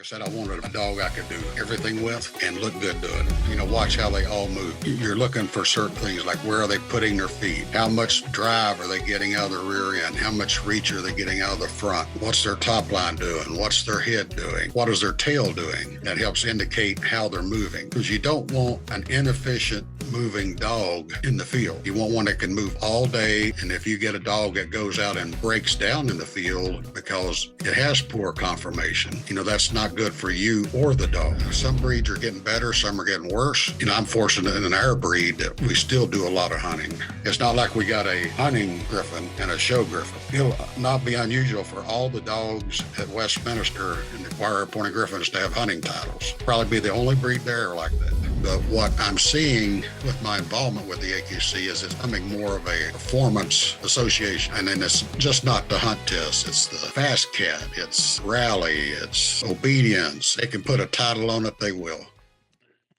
I said, I wanted a dog I could do everything with and look good doing it. Watch how they all move. You're looking for certain things like where are they putting their feet? How much drive are they getting out of the rear end? How much reach are they getting out of the front? What's their top line doing? What's their head doing? What is their tail doing? That helps indicate how they're moving. Because you don't want an inefficient moving dog in the field. You want one that can move all day. And if you get a dog that goes out and breaks down in the field because it has poor conformation, that's not good for you or the dog. Some breeds are getting better, some are getting worse. I'm fortunate in our breed that we still do a lot of hunting. It's not like we got a hunting Griffon and a show Griffon. It'll not be unusual for all the dogs at Westminster and the Wire Pointed Griffons to have hunting titles. Probably be the only breed there like that. But what I'm seeing with my involvement with the AKC is it's becoming more of a performance association. And then it's just not the hunt test. It's the fast cat. It's rally. It's obedience. They can put a title on it, they will.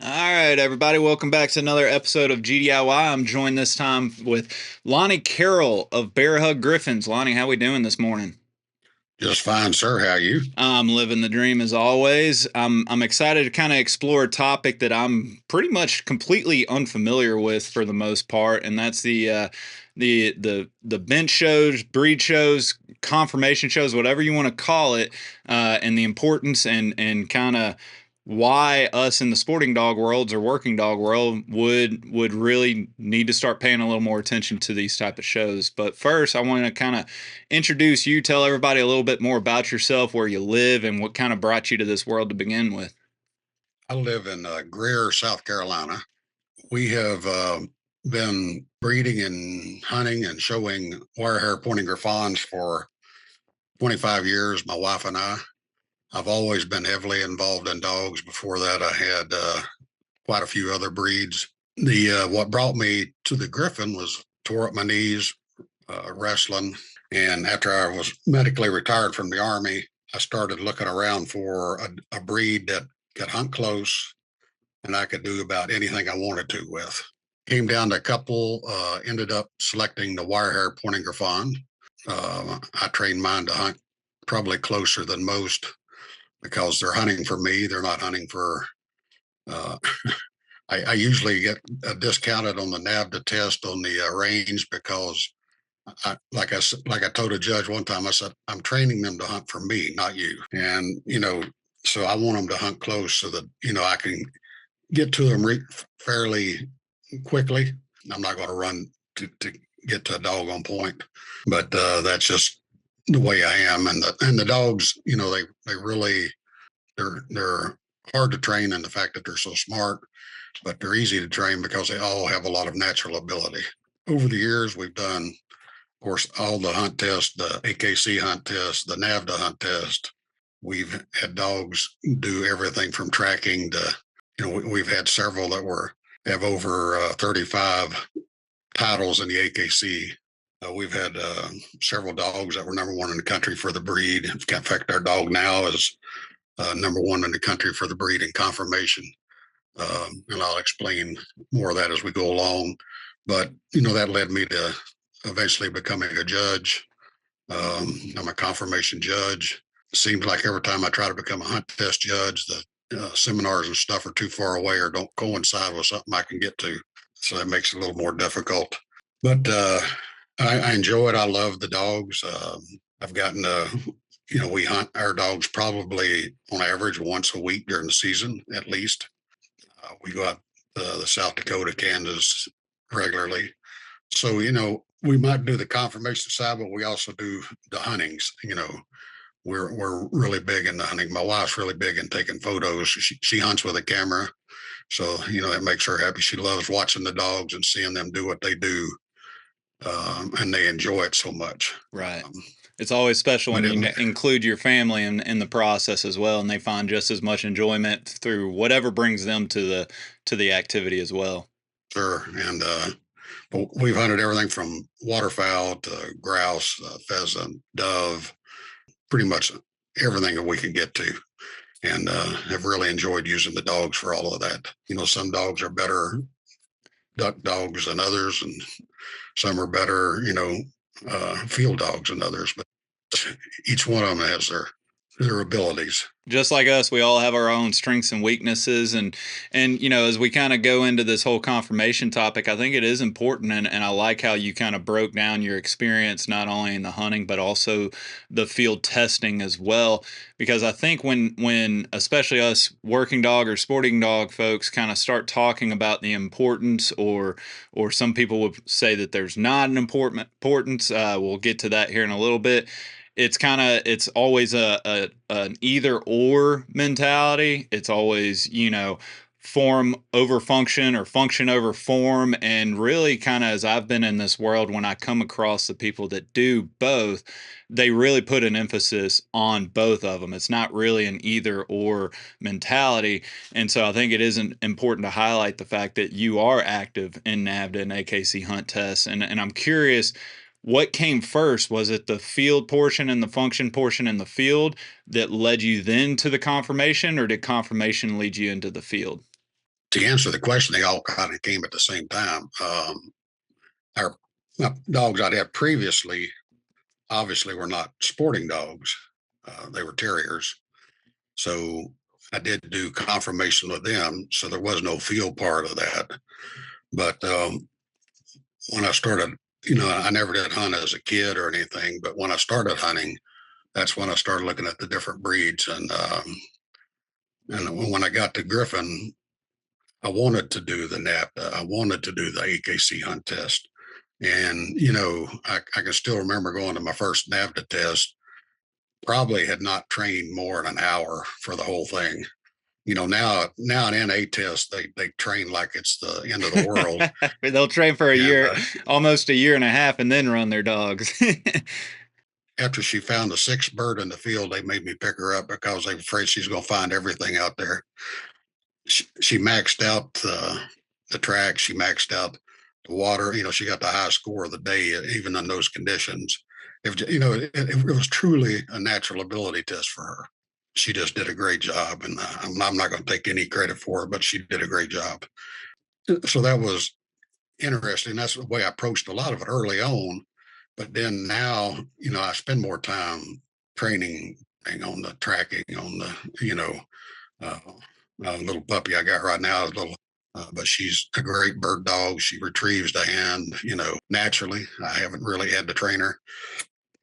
All right, everybody. Welcome back to another episode of GDIY. I'm joined this time with Lonnie Carrol of Bear Hug Griffons. Lonnie, how we doing this morning? Just fine, sir. How are you? I'm living the dream as always. I'm excited to kind of explore a topic that I'm pretty much completely unfamiliar with for the most part, and that's the bench shows, breed shows, conformation shows, whatever you want to call it, and the importance and kind of why us in the sporting dog worlds or working dog world would really need to start paying a little more attention to these type of shows. But first, I want to kind of introduce you, tell everybody a little bit more about yourself, where you live, and what kind of brought you to this world to begin with. I live in Greer, South Carolina. We have been breeding and hunting and showing wire hair pointing Griffons for 25 years, my wife and I. I've always been heavily involved in dogs. Before that, I had quite a few other breeds. What brought me to the Griffon was tore up my knees wrestling. And after I was medically retired from the Army, I started looking around for a breed that could hunt close and I could do about anything I wanted to with. Came down to a couple, ended up selecting the wire hair pointing Griffon. I trained mine to hunt probably closer than most, because they're hunting for me. They're not hunting for, I usually get discounted on the NAVDA test on the range because like I told a judge one time, I said, I'm training them to hunt for me, not you. And, so I want them to hunt close so that, I can get to them fairly quickly. I'm not going to run to get to a dog on point, but that's just the way I am. And the dogs, they really, they're hard to train in the fact that they're so smart, but they're easy to train because they all have a lot of natural ability. Over the years, we've done, of course, all the hunt tests, the AKC hunt test, the NAVDA hunt test. We've had dogs do everything from tracking to, we've had several that have over 35 titles in the AKC. We've had several dogs that were number one in the country for the breed. In fact, our dog now is number one in the country for the breed and conformation. And I'll explain more of that as we go along. But, that led me to eventually becoming a judge. I'm a conformation judge. It seems like every time I try to become a hunt test judge, the seminars and stuff are too far away or don't coincide with something I can get to. So that makes it a little more difficult. But I enjoy it. I love the dogs. I've gotten we hunt our dogs probably on average once a week during the season, at least. We go out the South Dakota, Kansas regularly. So, we might do the conformation side, but we also do the huntings. We're really big in the hunting. My wife's really big in taking photos. She hunts with a camera. So, that makes her happy. She loves watching the dogs and seeing them do what they do. And they enjoy it so much. Right. It's always special when you include your family in the process as well, and they find just as much enjoyment through whatever brings them to the activity as well. Sure. And we've hunted everything from waterfowl to grouse, pheasant, dove, pretty much everything that we can get to. And have really enjoyed using the dogs for all of that. Some dogs are better duck dogs than others, and some are better, field dogs than others. But each one of them has their abilities. Just like us, we all have our own strengths and weaknesses, and as we kind of go into this whole confirmation topic, I think it is important, and I like how you kind of broke down your experience not only in the hunting but also the field testing as well, because I think when especially us working dog or sporting dog folks kind of start talking about the importance, or some people would say that there's not an importance. We'll get to that here in a little bit. It's always an either or mentality. It's always, form over function or function over form. And really, kind of as I've been in this world, when I come across the people that do both, they really put an emphasis on both of them. It's not really an either or mentality. And so I think it is important to highlight the fact that you are active in NAVDA and AKC hunt tests. And I'm curious, what came first? Was it the field portion and the function portion in the field that led you then to the confirmation, or did confirmation lead you into the field? To answer the question, they all kind of came at the same time. Our dogs I'd had previously obviously were not sporting dogs. They were terriers. So I did do confirmation with them. So there was no field part of that. But when I started, I never did hunt as a kid or anything. But when I started hunting, that's when I started looking at the different breeds. And when I got to Griffon, I wanted to do the NAPTA. I wanted to do the AKC hunt test. And, I can still remember going to my first NAVDA test, probably had not trained more than an hour for the whole thing. Now an NA test, they train like it's the end of the world. They'll train for a And year, almost a year and a half, and then run their dogs. after she found the sixth bird in the field, they made me pick her up because they were afraid she's going to find everything out there. She maxed out the track. She maxed out the water. She got the highest score of the day, even in those conditions. It was truly a natural ability test for her. She just did a great job, and I'm not going to take any credit for it, but she did a great job. So that was interesting. That's the way I approached a lot of it early on. But then now, I spend more time training on the tracking, on the, uh, little puppy I got right now is little, but she's a great bird dog. She retrieves the hand, naturally. I haven't really had to train her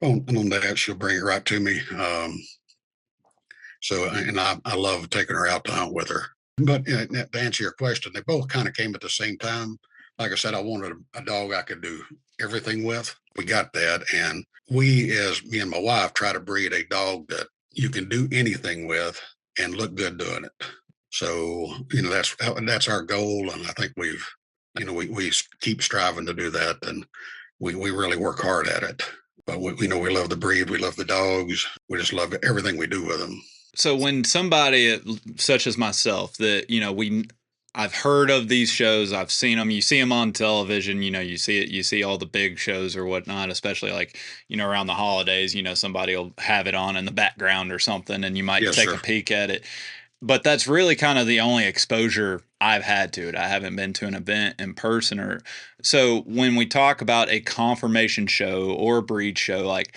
on that. She'll bring it right to me. And I love taking her out to hunt with her. But to answer your question, they both kind of came at the same time. Like I said, I wanted a dog I could do everything with. We got that. And we, as me and my wife, try to breed a dog that you can do anything with and look good doing it. So, that's our goal. And I think we keep striving to do that. And we really work hard at it. But we love the breed. We love the dogs. We just love everything we do with them. So when somebody such as myself that, I've heard of these shows, I've seen them, you see them on television, you see all the big shows or whatnot, especially like, around the holidays, somebody will have it on in the background or something, and you might Yes, take sir. a peek at it. But that's really kind of the only exposure I've had to it. I haven't been to an event in person. Or so when we talk about a confirmation show or a breed show, like,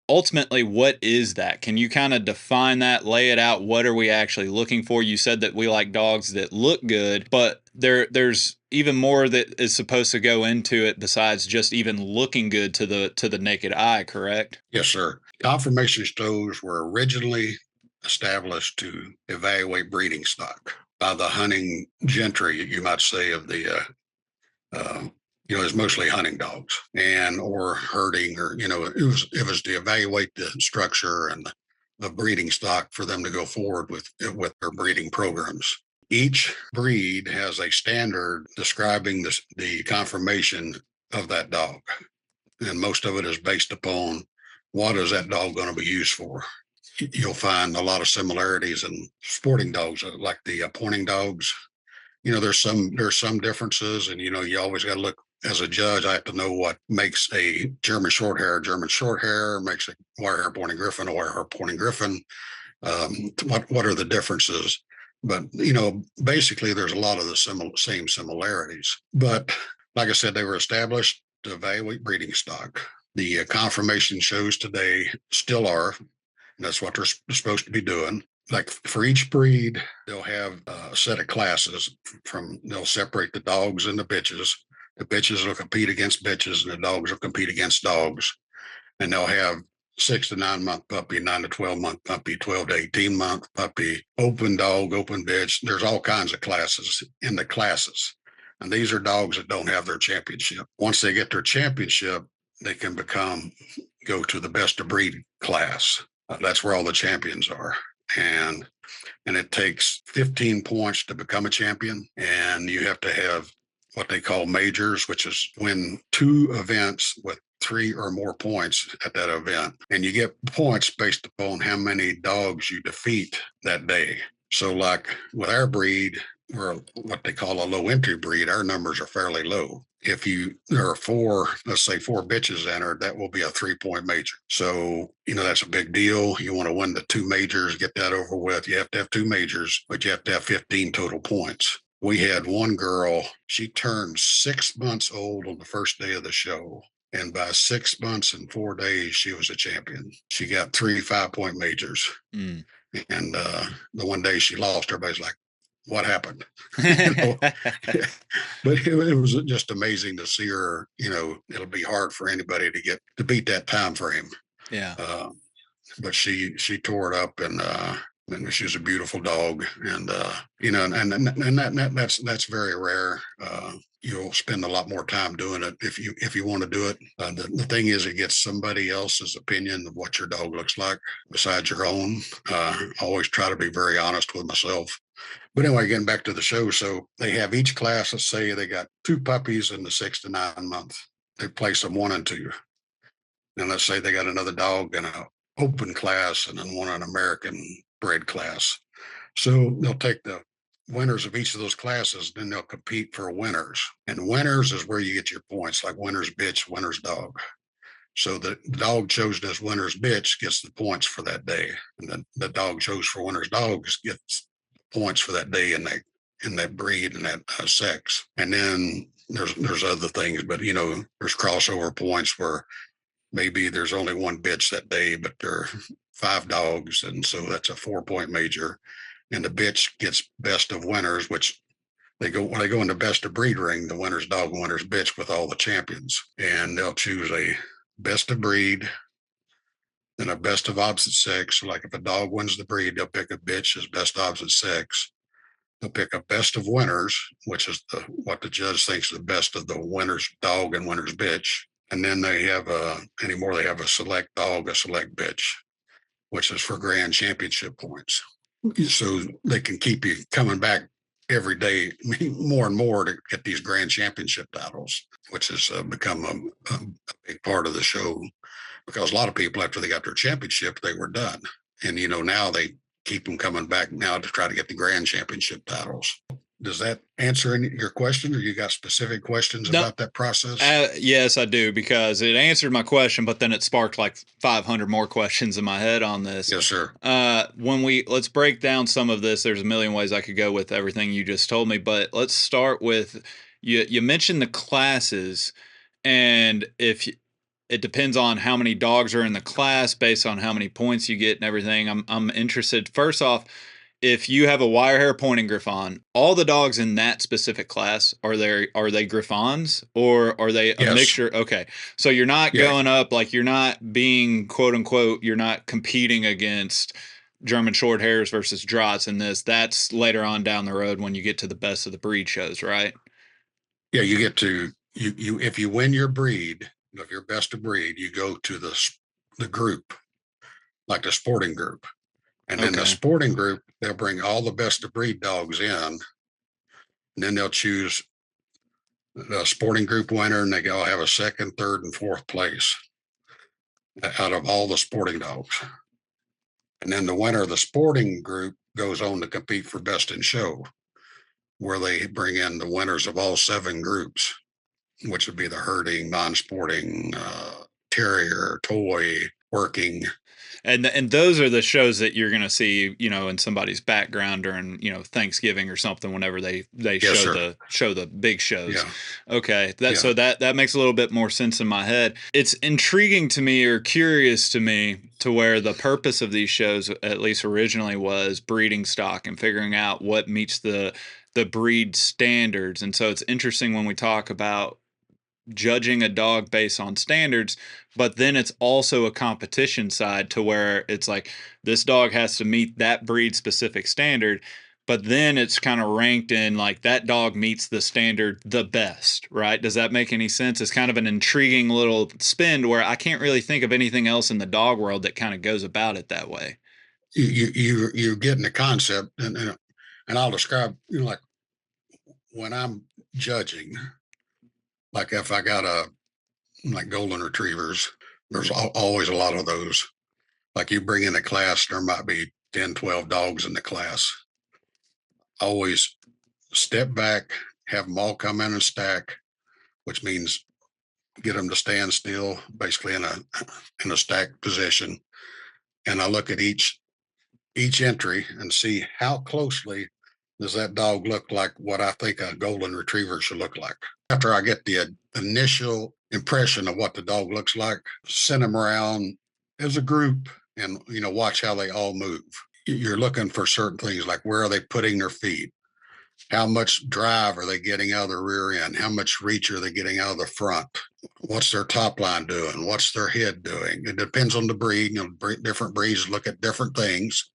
ultimately, what is that? Can you kind of define that, lay it out? What are we actually looking for? You said that we like dogs that look good, but there's even more that is supposed to go into it besides just even looking good to the naked eye, correct? Yes, sir. Confirmation shows were originally established to evaluate breeding stock by the hunting gentry, you might say, of the it's mostly hunting dogs and or herding, or it was to evaluate the structure and the breeding stock for them to go forward with their breeding programs. Each breed has a standard describing the conformation of that dog, and most of it is based upon what is that dog going to be used for. You'll find a lot of similarities in sporting dogs, like the pointing dogs. There's some differences, and you always got to look as a judge. I have to know what makes a German short hair, makes a wire hair pointing Griffon a wire hair pointing Griffon. What are the differences? But basically, there's a lot of the same similarities. But like I said, they were established to evaluate breeding stock. The confirmation shows today still are. And that's what they're supposed to be doing. Like for each breed, they'll have a set of classes they'll separate the dogs and the bitches. The bitches will compete against bitches and the dogs will compete against dogs. And they'll have 6 to 9 month puppy, 9 to 12 month puppy, 12 to 18 month puppy, open dog, open bitch. There's all kinds of classes in the classes. And these are dogs that don't have their championship. Once they get their championship, they can go to the best of breed class. That's where all the champions are. And it takes 15 points to become a champion. And you have to have what they call majors, which is win 2 events with 3 or more points at that event. And you get points based upon how many dogs you defeat that day. So like with our breed, we're what they call a low entry breed. Our numbers are fairly low. If there are 4, let's say 4 bitches entered, that will be a 3-point major. So, that's a big deal. You want to win the 2 majors, get that over with. You have to have 2 majors, but you have to have 15 total points. We had one girl, she turned 6 months old on the first day of the show. And by 6 months and 4 days, she was a champion. She got 3 5-point majors. Mm. And the one day she lost, everybody's like, what happened? But it was just amazing to see her. It'll be hard for anybody to beat that time frame. Yeah. But she tore it up, and she was a beautiful dog, and that's very rare. You'll spend a lot more time doing it if you want to do it. The thing is, it gets somebody else's opinion of what your dog looks like besides your own. I always try to be very honest with myself. But anyway, getting back to the show, so they have each class. Let's say they got 2 puppies in the 6 to 9 month. They place them 1 and 2. And let's say they got another dog in an open class and then one an American bred class. So they'll take the winners of each of those classes, then they'll compete for winners. And winners is where you get your points, like winner's bitch, winner's dog. So the dog chosen as winner's bitch gets the points for that day. And the dog chose for winner's dog gets points for that day in that breed and that sex. And then there's other things, but there's crossover points where maybe there's only 1 bitch that day, but there are 5 dogs, and so that's a 4-point major. And the bitch gets best of winners, which when they go in the best of breed ring, the winner's dog and winner's bitch with all the champions, and they'll choose a best of breed and a best of opposite sex. So like if a dog wins the breed, they'll pick a bitch as best opposite sex. They'll pick a best of winners, which is what the judge thinks is the best of the winner's dog and winner's bitch. And then they have they have a select dog, a select bitch, which is for grand championship points. So they can keep you coming back every day more and more to get these grand championship titles, which has become a big part of the show, because a lot of people, after they got their championship, they were done. And, now they keep them coming back now to try to get the grand championship titles. Does that answer your question, or you got specific questions about that process? Yes, I do, because it answered my question, but then it sparked like 500 more questions in my head on this. Yes, sir. Let's break down some of this. There's a million ways I could go with everything you just told me, but let's start with you mentioned the classes, and it depends on how many dogs are in the class based on how many points you get and everything. I'm interested. First off, if you have a wire hair pointing Griffon, all the dogs in that specific class, are they Griffons, or are they a mixture? Okay. So you're not going up, like you're not being quote unquote, you're not competing against German short hairs versus Draughts in this. That's later on down the road when you get to the best of the breed shows, right? Yeah, you get to if you win your breed, if you're best of breed, you go to the group, like the sporting group. And then the sporting group, they'll bring all the best of breed dogs in. And then they'll choose the sporting group winner, and they all have a 2nd, 3rd, and 4th place out of all the sporting dogs. And then the winner of the sporting group goes on to compete for best in show, where they bring in the winners of all 7 groups, which would be the herding, non-sporting, terrier, toy, working. And those are the shows that you're going to see, in somebody's background during, Thanksgiving or something whenever they Yes, show sir. the big shows. Yeah, Okay, that yeah. so that makes a little bit more sense in my head. It's intriguing to me or curious to me to where the purpose of these shows, at least originally, was breeding stock and figuring out what meets the breed standards. And so it's interesting when we talk about judging a dog based on standards, but then it's also a competition side to where it's like this dog has to meet that breed specific standard, but then it's kind of ranked in like that dog meets the standard the best, right? Does that make any sense? It's kind of an intriguing little spin where I can't really think of anything else in the dog world that kind of goes about it that way. You're getting the concept, and I'll describe. Like when I'm judging, like if I got a like golden retrievers, there's always a lot of those. Like you bring in a class, there might be 10, 12 dogs in the class. Always step back, have them all come in and stack, which means get them to stand still, basically in a stacked position. And I look at each entry and see how closely does that dog look like what I think a golden retriever should look like. After I get the initial impression of what the dog looks like, send them around as a group and watch how they all move. You're looking for certain things like where are they putting their feet? How much drive are they getting out of the rear end? How much reach are they getting out of the front? What's their top line doing? What's their head doing? It depends on the breed. Different breeds look at different things.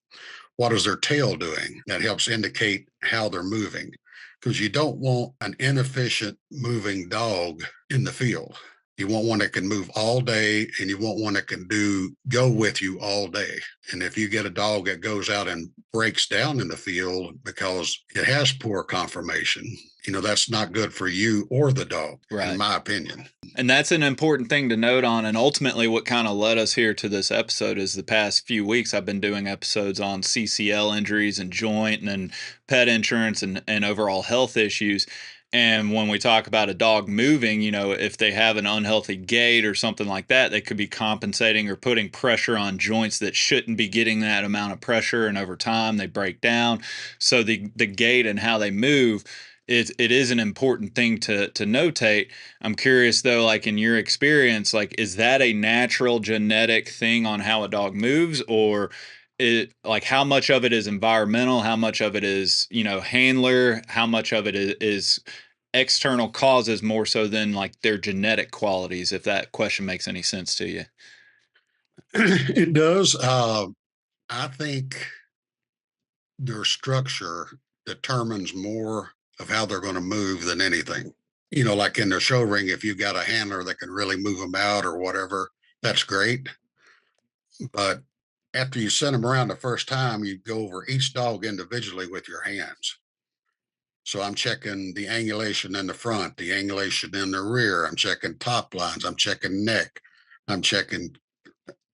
What is their tail doing? That helps indicate how they're moving, because you don't want an inefficient moving dog in the field. You want one that can move all day, and you want one that can go with you all day. And if you get a dog that goes out and breaks down in the field because it has poor conformation, that's not good for you or the dog, in Right. my opinion. And that's an important thing to note on. And ultimately, what kind of led us here to this episode is the past few weeks I've been doing episodes on CCL injuries and joint and then pet insurance and overall health issues. And when we talk about a dog moving, if they have an unhealthy gait or something like that, they could be compensating or putting pressure on joints that shouldn't be getting that amount of pressure. And over time, they break down. So the gait and how they move, it is an important thing to notate. I'm curious though, like in your experience, like is that a natural genetic thing on how a dog moves, or like how much of it is environmental, how much of it is handler, how much of it is external causes more so than like their genetic qualities? If that question makes any sense to you. It does. I think their structure determines more of how they're going to move than anything. Like in the show ring, if you got a handler that can really move them out or whatever, that's great. But after you send them around the first time, you go over each dog individually with your hands. So I'm checking the angulation in the front, the angulation in the rear. I'm checking top lines. I'm checking neck. I'm checking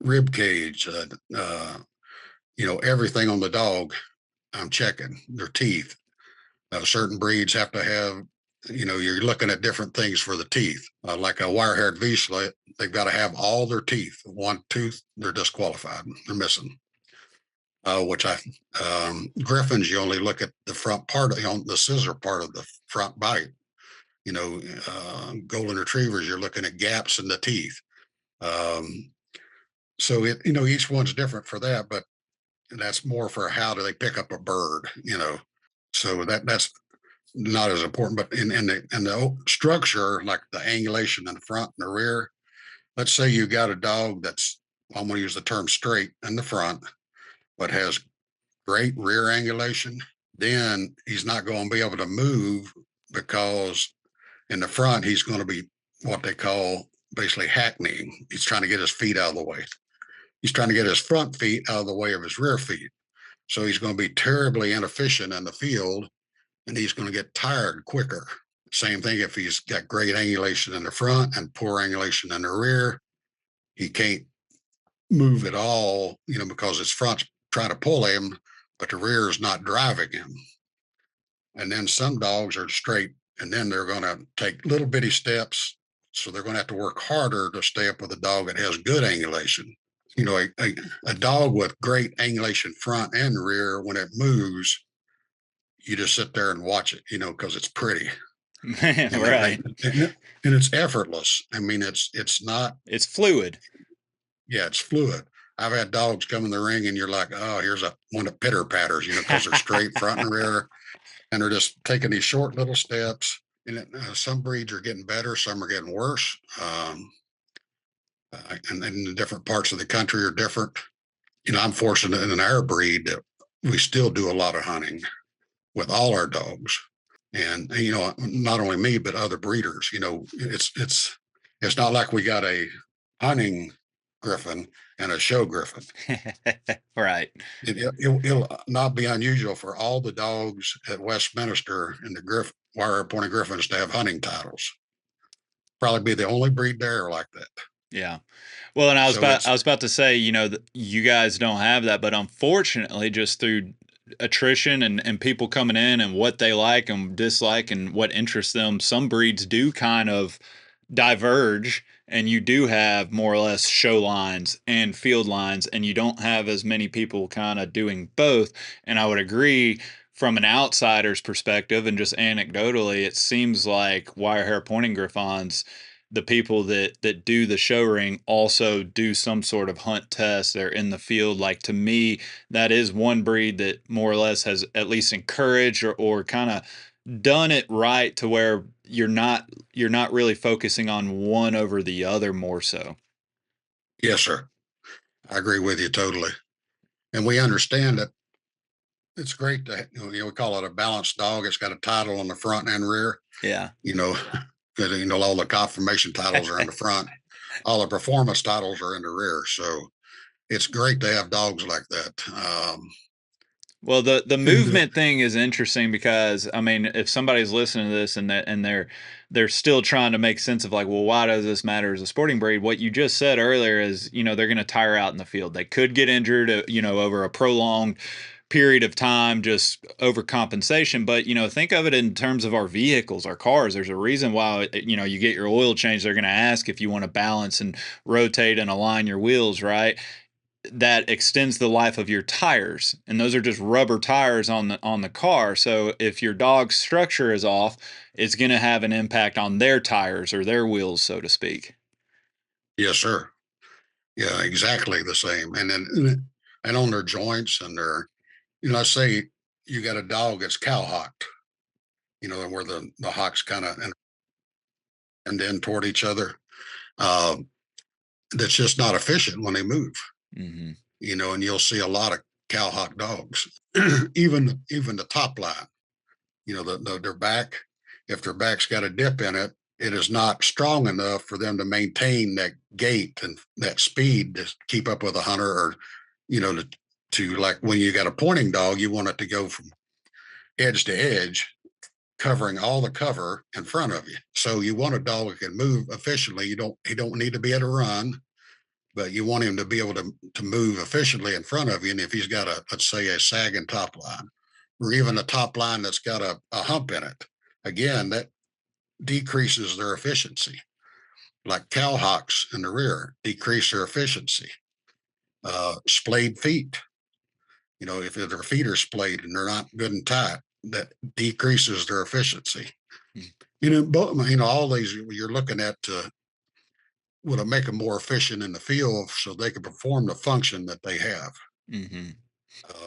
rib cage. Everything on the dog. I'm checking their teeth. Certain breeds have to have, you're looking at different things for the teeth. Like a wire-haired Vizsla, they've got to have all their teeth. One tooth, they're disqualified. They're missing. Which Griffons, you only look at the front part, the scissor part of the front bite. Golden retrievers, you're looking at gaps in the teeth. Um, so each one's different for that, but that's more for how do they pick up a bird. So that's not as important. But in the structure, like the angulation in the front and the rear, let's say you got a dog that's, I'm going to use the term straight in the front, but has great rear angulation, then he's not going to be able to move because in the front, he's going to be what they call basically hackneying. He's trying to get his feet out of the way. He's trying to get his front feet out of the way of his rear feet. So he's going to be terribly inefficient in the field, and he's going to get tired quicker. Same thing if he's got great angulation in the front and poor angulation in the rear. He can't move at all, because his front's trying to pull him, but the rear is not driving him. And then some dogs are straight, and then they're going to take little bitty steps. So they're going to have to work harder to stay up with a dog that has good angulation. a dog with great angulation front and rear, when it moves, you just sit there and watch it, because it's pretty. I mean, Right. and it's effortless. I mean, it's not. It's fluid. Yeah, it's fluid. I've had dogs come in the ring, and you're like, oh, here's a one of pitter patters, because they're straight front and rear, and they're just taking these short little steps. And some breeds are getting better, some are getting worse. And the different parts of the country are different. I'm fortunate in our breed that we still do a lot of hunting with all our dogs. And not only me, but other breeders. It's not like we got a hunting griffin and a show griffin. Right. It'll not be unusual for all the dogs at Westminster and the wire pointed griffins to have hunting titles. Probably be the only breed there like that. Yeah. Well, and I was So about it's I was about to say, you guys don't have that, but unfortunately, just through attrition and people coming in and what they like and dislike and what interests them, some breeds do kind of diverge, and you do have more or less show lines and field lines, and you don't have as many people kind of doing both. And I would agree, from an outsider's perspective and just anecdotally, it seems like wire hair pointing griffons, the people that do the show ring also do some sort of hunt test. They're in the field. Like, to me, that is one breed that more or less has at least encouraged or kind of done it right, to where you're not really focusing on one over the other more so. Yes, sir. I agree with you totally. And we understand that it's great to, we call it a balanced dog. It's got a title on the front and rear, Yeah. you know, because, all the conformation titles are in the front, all the performance titles are in the rear. So it's great to have dogs like that. Well, the And movement thing is interesting because, I mean, if somebody's listening to this and they're still trying to make sense of, like, well, why does this matter as a sporting breed? What you just said earlier is, they're going to tire out in the field. They could get injured, over a prolonged period of time, just overcompensation. But, think of it in terms of our vehicles, our cars. There's a reason why, you get your oil change. They're going to ask if you want to balance and rotate and align your wheels, right? That extends the life of your tires, and those are just rubber tires on the car. So if your dog's structure is off, it's going to have an impact on their tires or their wheels, so to speak. yes, sir. Yeah, exactly the same. And on their joints and let's say you got a dog that's cow hocked, where the hocks kind of and then toward each other. Uh, that's just not efficient when they move, Mm-hmm. and you'll see a lot of cow hock dogs, even the top line, their back, if their back's got a dip in it, it is not strong enough for them to maintain that gait and that speed to keep up with a hunter, or, to like when you got a pointing dog, you want it to go from edge to edge, covering all the cover in front of you. So you want a dog that can move efficiently. He don't need to be able to run, but you want him to be able to move efficiently in front of you. And if he's got let's say a sagging top line, or even a top line that's got a hump in it, again, that decreases their efficiency. Like cow hocks in the rear decrease their efficiency. Splayed feet, if their feet are splayed and they're not good and tight, that decreases their efficiency. All these you're looking at would make them more efficient in the field so they can perform the function that they have. Mm-hmm.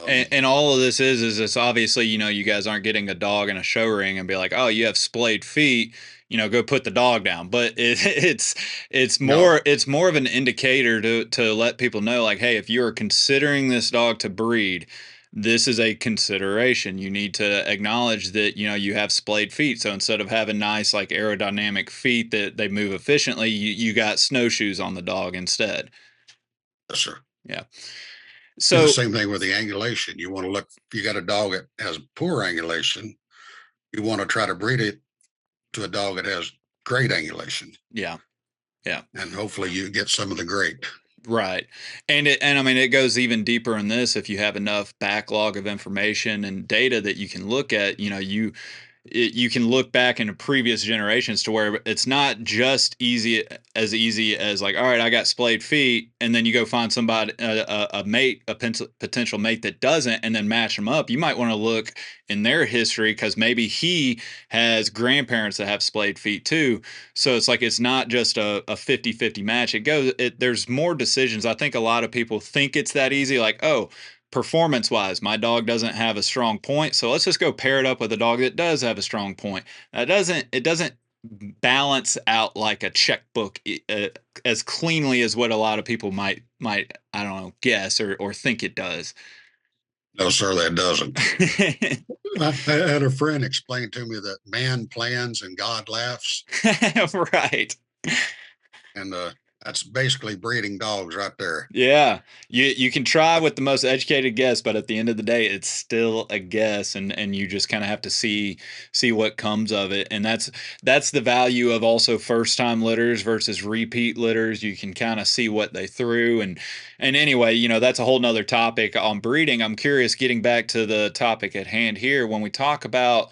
And, Um, and all of this is it's obviously, you guys aren't getting a dog in a show ring and be like, oh, you have splayed feet, go put the dog down. But it's no, more of an indicator to let people know, like, hey, if you are considering this dog to breed, this is a consideration. You need to acknowledge that, you have splayed feet. So instead of having nice, like, aerodynamic feet that they move efficiently, you got snowshoes on the dog instead. yes, sir. Yeah. The So same thing with the angulation. You want to look, if you got a dog that has poor angulation, you want to try to breed it to a dog that has great angulation. yeah. Yeah. And hopefully you get some of the great. Right. And I mean, it goes even deeper in this. If you have enough backlog of information and data that you can look at, you can look back into previous generations to where it's not just easy as like, all right, I got splayed feet, and then you go find somebody a mate, a potential mate that doesn't, and then match them up. You might want to look in their history because maybe he has grandparents that have splayed feet too. So it's like it's not just a 50-50 match. There's more decisions. I think a lot of people think it's that easy, like, oh, performance wise, my dog doesn't have a strong point. So let's just go pair it up with a dog that does have a strong point. It doesn't balance out like a checkbook as cleanly as what a lot of people might I don't know guess or think it does. No, sir, that doesn't. I had a friend explain to me that man plans and God laughs, Right. and that's basically breeding dogs right there. Yeah. You can try with the most educated guess, but at the end of the day, it's still a guess, and you just kind of have to see what comes of it. And that's the value of also first time litters versus repeat litters. You can kind of see what they threw. And anyway, that's a whole nother topic on breeding. I'm curious, getting back to the topic at hand here, when we talk about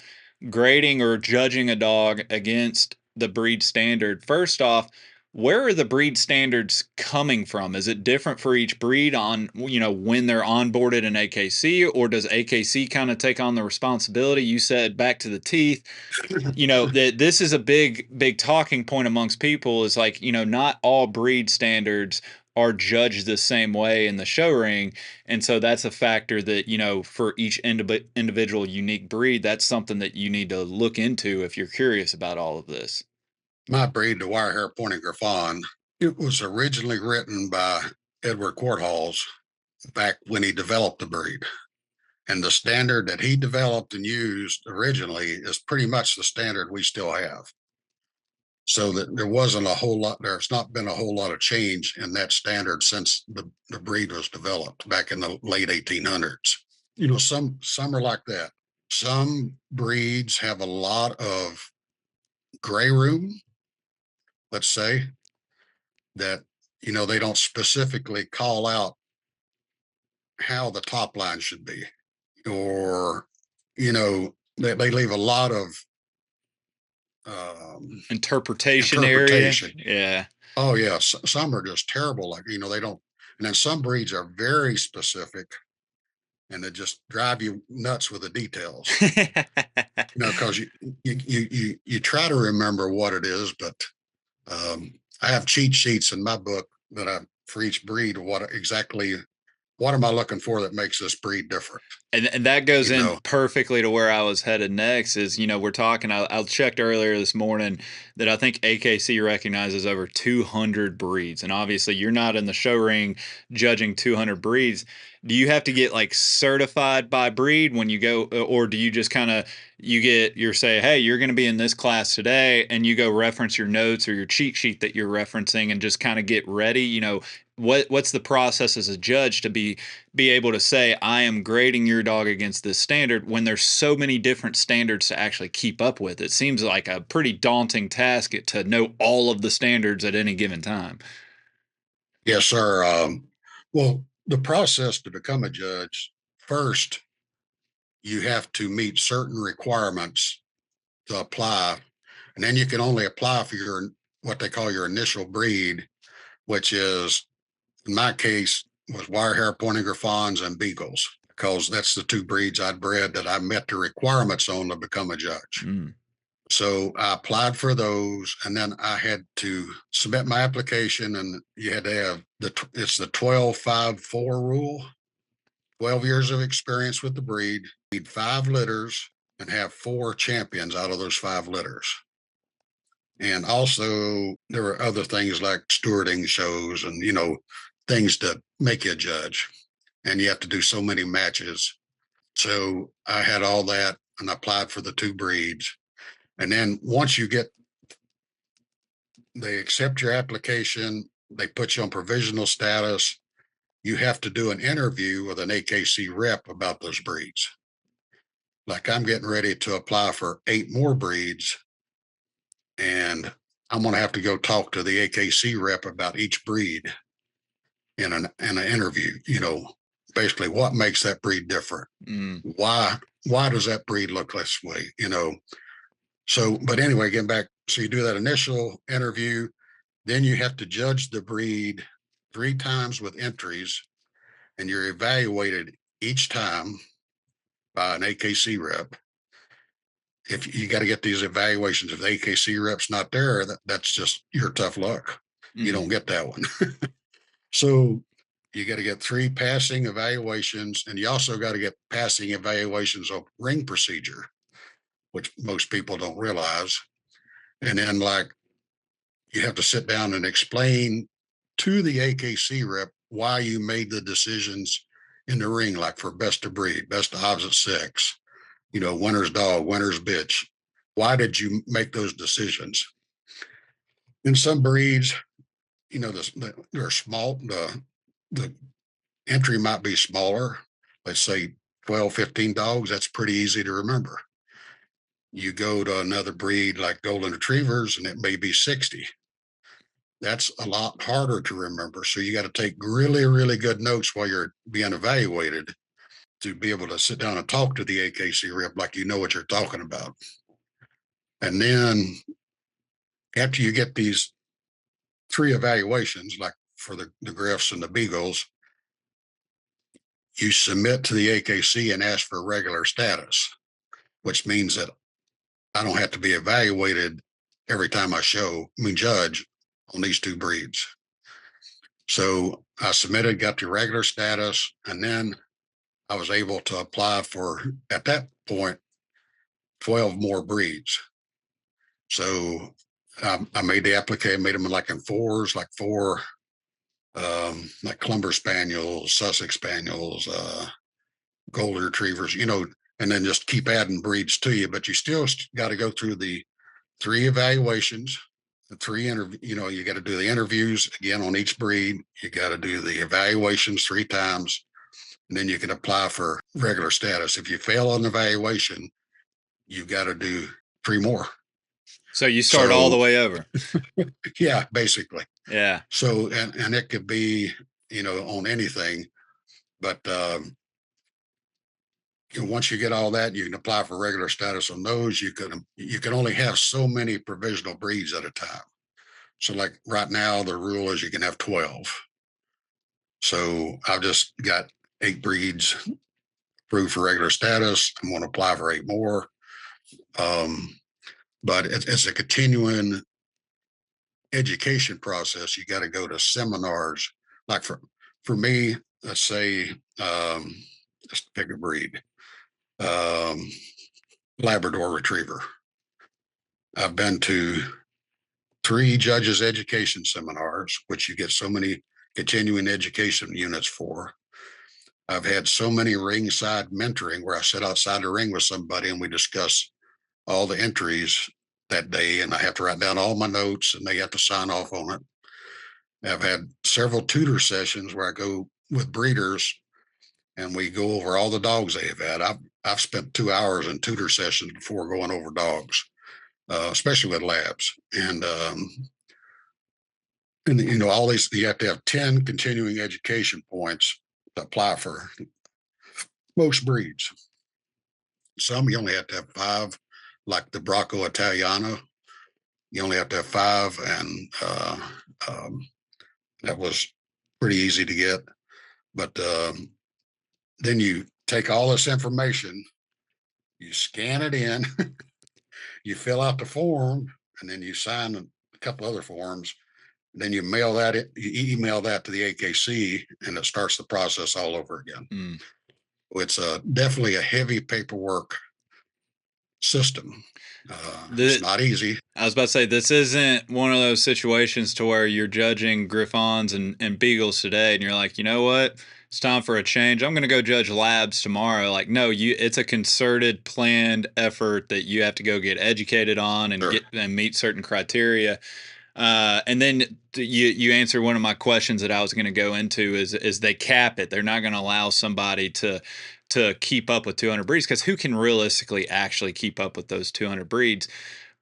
grading or judging a dog against the breed standard, first off, where are the breed standards coming from? Is it different for each breed on, when they're onboarded in AKC, or does AKC kind of take on the responsibility? You said back to the teeth, that this is a big talking point amongst people is like, not all breed standards are judged the same way in the show ring. And so that's a factor that, for each individual unique breed, that's something that you need to look into if you're curious about all of this. My breed, the wire hair pointing Griffon, it was originally written by Edward Courthalls back when he developed the breed. And the standard that he developed and used originally is pretty much the standard we still have. So that there wasn't a whole lot, there's not been a whole lot of change in that standard since the breed was developed back in the late 1800s. Some are like that. Some breeds have a lot of gray room, let's say, that they don't specifically call out how the top line should be, or they leave a lot of Interpretation area. interpretation. Yeah. Oh yeah, some are just terrible. Like they don't, and then some breeds are very specific, and they just drive you nuts with the details. Because you try to remember what it is, but I have cheat sheets in my book that I for each breed. What am I looking for that makes this breed different? And that goes You in know, perfectly to where I was headed next is, we're talking, I checked earlier this morning that I think AKC recognizes over 200 breeds. And obviously you're not in the show ring judging 200 breeds. Do you have to get like certified by breed when you go, or do you just kind of, you're say, hey, you're going to be in this class today, and you go reference your notes or your cheat sheet that you're referencing and just kind of get ready? What's the process as a judge to be able to say, I am grading your dog against this standard when there's so many different standards to actually keep up with? It seems like a pretty daunting task to know all of the standards at any given time. yes, sir. Well, the process to become a judge, first, you have to meet certain requirements to apply, and then you can only apply for your what they call your initial breed, which is in my case was wire hair pointing griffons and beagles, because that's the two breeds I'd bred that I met the requirements on to become a judge. Mm. So I applied for those, and then I had to submit my application, and you had to have it's the 12-5-4 rule, 12 years of experience with the breed, need 5 litters, and have 4 champions out of those 5 litters. And also there were other things like stewarding shows and things to make you a judge. And you have to do so many matches. So I had all that and I applied for the 2 breeds. And then once they accept your application, they put you on provisional status. You have to do an interview with an AKC rep about those breeds. Like I'm getting ready to apply for 8 more breeds, and I'm going to have to go talk to the AKC rep about each breed in an interview. basically what makes that breed different. Mm, Why does that breed look this way? So, but anyway, getting back, so you do that initial interview, then you have to judge the breed 3 times with entries, and you're evaluated each time by an AKC rep. If you got to get these evaluations, if the AKC rep's not there, that's just your tough luck. You mm. don't get that one. So you got to get 3 passing evaluations, and you also got to get passing evaluations of ring procedure, which most people don't realize. And then, like, you have to sit down and explain to the AKC rep why you made the decisions in the ring, like for best of breed, best of opposite sex, winner's dog, winner's bitch. Why did you make those decisions? In some breeds, they're small. The entry might be smaller. Let's say 12, 15 dogs. That's pretty easy to remember. You go to another breed like golden retrievers, and it may be 60. That's a lot harder to remember. So you got to take really, really good notes while you're being evaluated to be able to sit down and talk to the AKC rep like you know what you're talking about. And then after you get these 3 evaluations, like for the Griffs and the Beagles, you submit to the AKC and ask for regular status, which means that I don't have to be evaluated every time I judge on these 2 breeds. So I submitted, got the regular status, and then I was able to apply for, at that point, 12 more breeds. So I made the application, made them like in fours, like 4, like Clumber Spaniels, Sussex Spaniels, Golden Retrievers, and then just keep adding breeds to you. But you still got to go through the 3 evaluations, the 3 interview. You got to do the interviews again on each breed. You got to do the evaluations 3 times, and then you can apply for regular status. If you fail on the evaluation, you've got to do 3 more. So you start all So the way over. yeah, basically. Yeah. So and it could be on anything, but once you get all that, you can apply for regular status on those. You can only have so many provisional breeds at a time. So like right now, the rule is you can have 12. So I've just got 8 breeds approved for regular status. I'm going to apply for 8 more. But it's a continuing education process. You got to go to seminars. Like for me, let's say, just pick a breed, um, Labrador Retriever. I've been to 3 judges education seminars, which you get so many continuing education units for. I've had so many ringside mentoring where I sit outside the ring with somebody and we discuss all the entries that day, and I have to write down all my notes and they have to sign off on it. I've had several tutor sessions where I go with breeders and we go over all the dogs they have had. I've spent 2 hours in tutor sessions before going over dogs, especially with labs. And all these, you have to have 10 continuing education points to apply for most breeds. Some you only have to have 5, like the Bracco Italiano. You only have to have 5, and that was pretty easy to get. But then you take all this information, you scan it in, you fill out the form, and then you sign a couple other forms. Then you you email that to the AKC, and it starts the process all over again. Mm. It's definitely a heavy paperwork system. It's not easy. I was about to say, this isn't one of those situations to where you're judging Griffons and Beagles today, and you're like, you know what? It's time for a change. I'm going to go judge labs tomorrow. Like, no, it's a concerted, planned effort that you have to go get educated on and Sure. get and meet certain criteria. And then you answer one of my questions that I was going to go into is they cap it. They're not going to allow somebody to keep up with 200 breeds, because who can realistically actually keep up with those 200 breeds?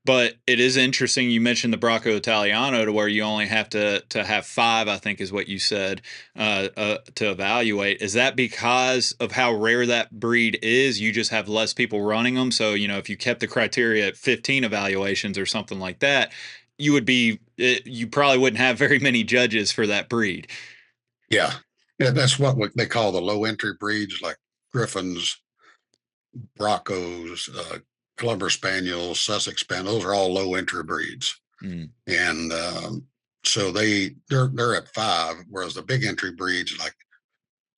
But it is interesting. You mentioned the Bracco Italiano, to where you only have to have five, I think, is what you said, to evaluate. Is that because of how rare that breed is? You just have less people running them. So if you kept the criteria at 15 evaluations or something like that, you probably wouldn't have very many judges for that breed. Yeah. Yeah, that's what they call the low entry breeds, like Griffons, Broncos, Clubber Spaniels, Sussex Spaniels. Those are all low entry breeds, Mm, and so they're at five, whereas the big entry breeds like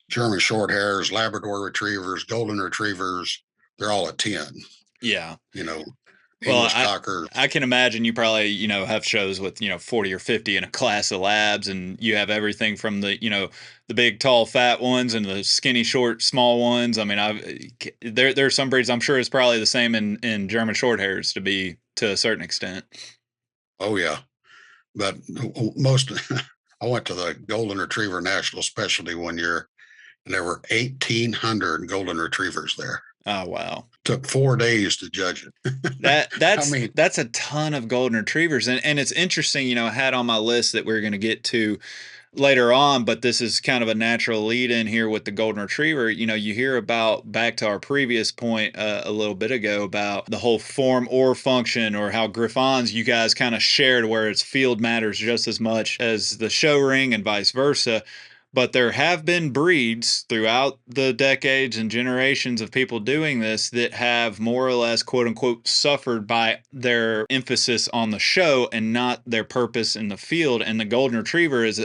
German Shorthairs, Labrador Retrievers, Golden Retrievers, they're all at 10. yeah. You know, Well, English I Cockers. I can imagine you probably, have shows with, 40 or 50 in a class of labs, and you have everything from the big tall fat ones and the skinny short small ones. I mean, there's some breeds I'm sure it's probably the same in German short hairs to a certain extent. Oh yeah, but most. I went to the Golden Retriever National Specialty one year, and there were 1,800 Golden Retrievers there. Oh wow. Took 4 days to judge it. That I that's mean, that's a ton of golden retrievers, and it's interesting. I had on my list that we're going to get to later on, but this is kind of a natural lead in here with the golden retriever. You hear about, back to our previous point a little bit ago, about the whole form or function, or how Griffons, you guys kind of shared, where its field matters just as much as the show ring and vice versa. But there have been breeds throughout the decades and generations of people doing this that have more or less, quote unquote, suffered by their emphasis on the show and not their purpose in the field. And the golden retriever is,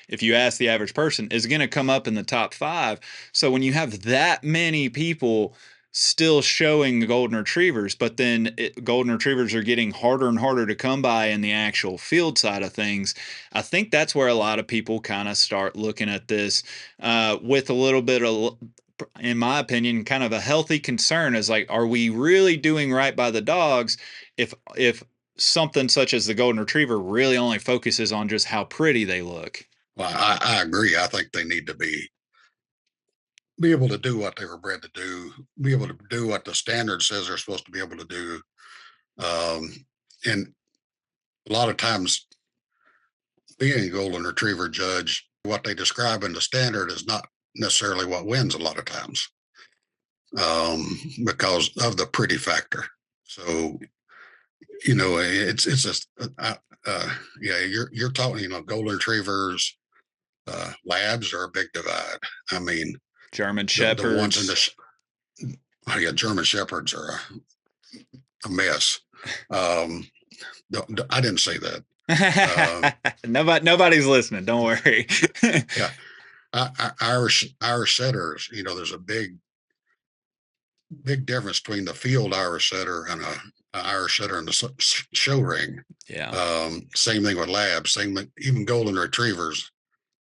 if you ask the average person, is going to come up in the top five. So when you have that many people still showing golden retrievers, but then golden retrievers are getting harder and harder to come by in the actual field side of things, I think that's where a lot of people kind of start looking at this with a little bit of, in my opinion, kind of a healthy concern, is like, are we really doing right by the dogs if something such as the golden retriever really only focuses on just how pretty they look? well, I agree. I think they need to be able to do what they were bred to do, be able to do what the standard says they're supposed to be able to do. Um, and a lot of times, being a golden retriever judge, what they describe in the standard is not necessarily what wins a lot of times, because of the pretty factor. So it's just yeah, you're talking, golden retrievers, labs are a big divide. I mean, German the ones in shepherds. oh yeah, German shepherds are a mess. Um, I didn't say that. Um, Nobody's listening. Don't worry. yeah, Irish setters. There's a big difference between the field Irish setter and a Irish setter in the show ring. Yeah. Same thing with labs. Same thing, even golden retrievers.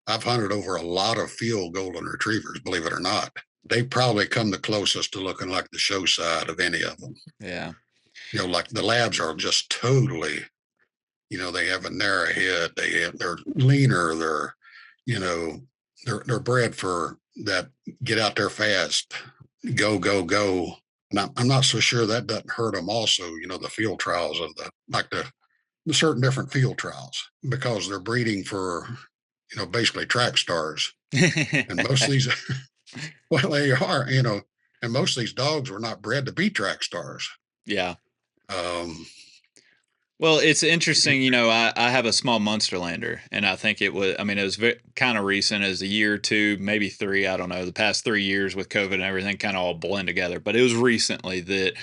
I've hunted over a lot of field golden retrievers, believe it or not. They probably come the closest to looking like the show side of any of them. Yeah. Like the labs are just totally, they have a narrow head. They're leaner. You know, they're bred for that. Get out there fast, go, go, go. And I'm not so sure that doesn't hurt them. Also, the field trials of the certain different field trials, because they're breeding for, basically track stars. And most of these, well, they are, and most of these dogs were not bred to be track stars. Yeah. Um, Well, it's interesting. I have a small Munsterlander, and I think I mean, it was kind of recent, as a year or two, maybe three. I don't know. The past 3 years with COVID and everything kind of all blend together. But it was recently that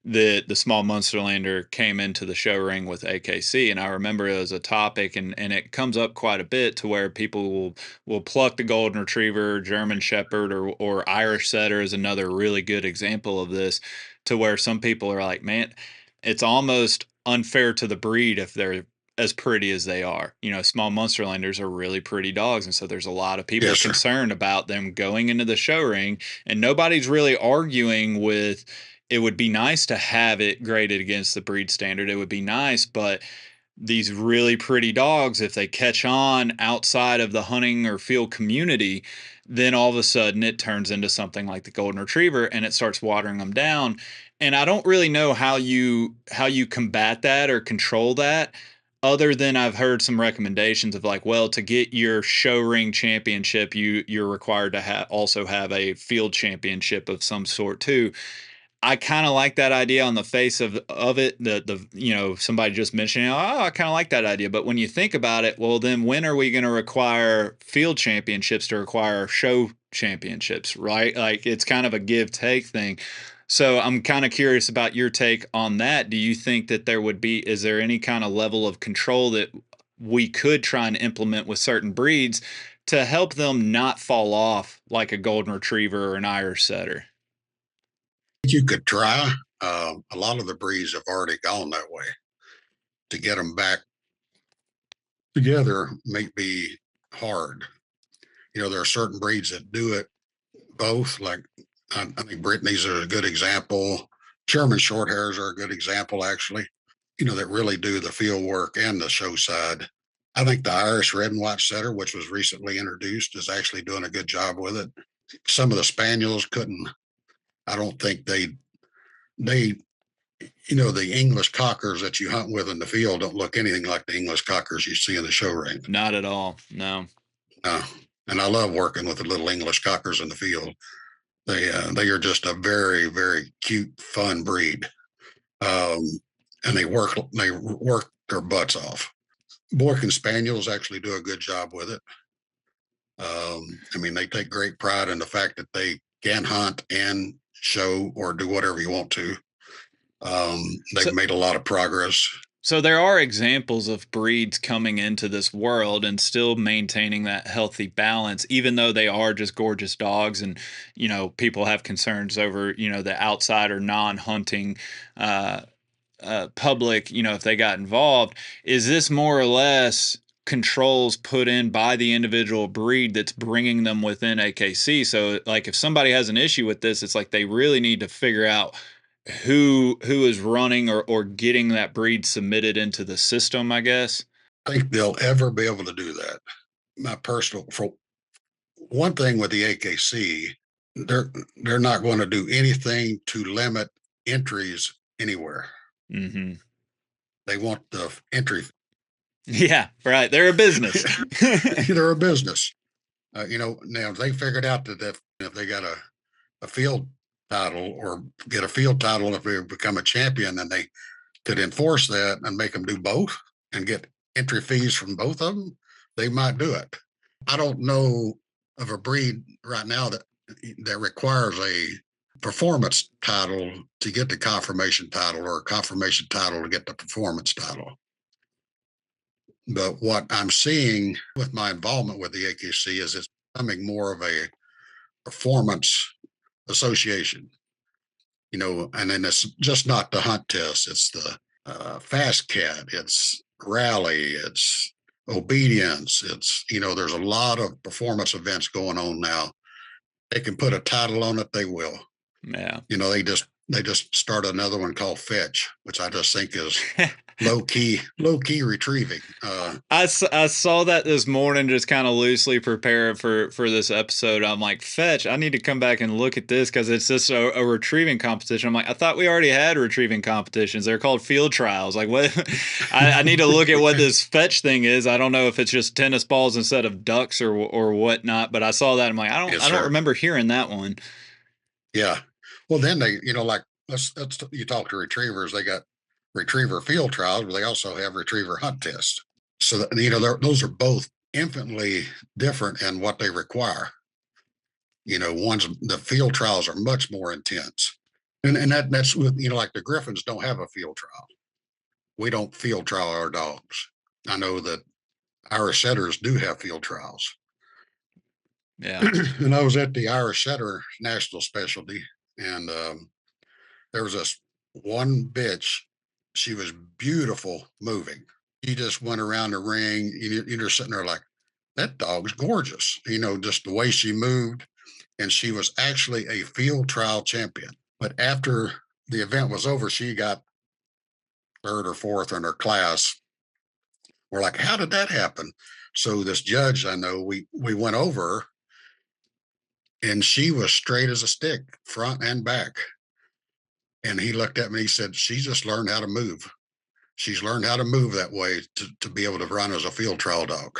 the small Munsterlander came into the show ring with AKC, and I remember it was a topic, and it comes up quite a bit, to where people will pluck the golden retriever, German shepherd, or Irish setter is another really good example of this, to where some people are like, man, it's almost unfair to the breed if they're as pretty as they are. Small Munsterlanders are really pretty dogs, and so there's a lot of people yes, sir. concerned about them going into the show ring, and nobody's really arguing with, it would be nice to have it graded against the breed standard. It would be nice, but these really pretty dogs, if they catch on outside of the hunting or field community, then all of a sudden it turns into something like the golden retriever and it starts watering them down. And I don't really know how you combat that or control that, other than I've heard some recommendations of like, well, to get your show ring championship, you're required to also have a field championship of some sort too. I kind of like that idea on the face of it. Somebody just mentioning, oh, I kind of like that idea. But when you think about it, well, then when are we going to require field championships to require show championships, right? Like it's kind of a give take thing. So I'm kind of curious about your take on that. Do you think that is there any kind of level of control that we could try and implement with certain breeds to help them not fall off like a golden retriever or an Irish setter? You could try. A lot of the breeds have already gone that way. To get them back together may be hard. There are certain breeds that do it both. Like I think Brittany's are a good example. German short hairs are a good example, actually. That really do the field work and the show side. I think the Irish red and white setter, which was recently introduced, is actually doing a good job with it. Some of the spaniels couldn't. I don't think they the English cockers that you hunt with in the field don't look anything like the English cockers you see in the show ring. Not at all. No. Uh, and I love working with the little English cockers in the field. They are just a very, very cute, fun breed, and they work their butts off. Boykin Spaniels actually do a good job with it. I mean, they take great pride in the fact that they can hunt and show or do whatever you want to. They've So, made a lot of progress. so there are examples of breeds coming into this world and still maintaining that healthy balance, even though they are just gorgeous dogs. And, people have concerns over, the outside or non-hunting, public, if they got involved. Is this more or less controls put in by the individual breed that's bringing them within AKC? So like if somebody has an issue with this, it's like they really need to figure out who is running or getting that breed submitted into the system, I guess. I think they'll ever be able to do that. My personal, for one thing with the AKC, they're not going to do anything to limit entries anywhere. Hmm. They want the entry. Yeah, right. They're a business. They're a business. Now they figured out that if they got a field title or get a field title, if they become a champion, then they could enforce that and make them do both and get entry fees from both of them, they might do it. I don't know of a breed right now that requires a performance title to get the conformation title or a conformation title to get the performance title. But what I'm seeing with my involvement with the AKC is it's becoming more of a performance association, and then it's just not the hunt test, it's the fast cat, it's rally, it's obedience, there's a lot of performance events going on now. They can put a title on it, they will. Yeah. They just started another one called fetch, which I just think is low key retrieving. I saw that this morning, just kind of loosely prepared for this episode. I'm like, fetch, I need to come back and look at this because it's just a retrieving competition. I'm like, I thought we already had retrieving competitions. They're called field trials. Like, what? I need to look at what this fetch thing is. I don't know if it's just tennis balls instead of ducks or whatnot, but I saw that. I'm like, Yes, I don't sir. remember hearing that one. Yeah. Well, then they, like let's you talk to retrievers. They got retriever field trials, but they also have retriever hunt tests. So that, those are both infinitely different in what they require. One's the field trials are much more intense, and that's with like the Griffons don't have a field trial. We don't field trial our dogs. I know that Irish setters do have field trials. Yeah. And I was at the Irish setter national specialty, and there was this one bitch. She was beautiful moving. She just went around the ring. You're sitting there like, that dog's gorgeous. Just the way she moved. And she was actually a field trial champion. But after the event was over, she got third or fourth in her class. We're like, how did that happen? So this judge I know, we went over, and she was straight as a stick, front and back. And he looked at me, he said, she just learned how to move. She's learned how to move that way to be able to run as a field trial dog.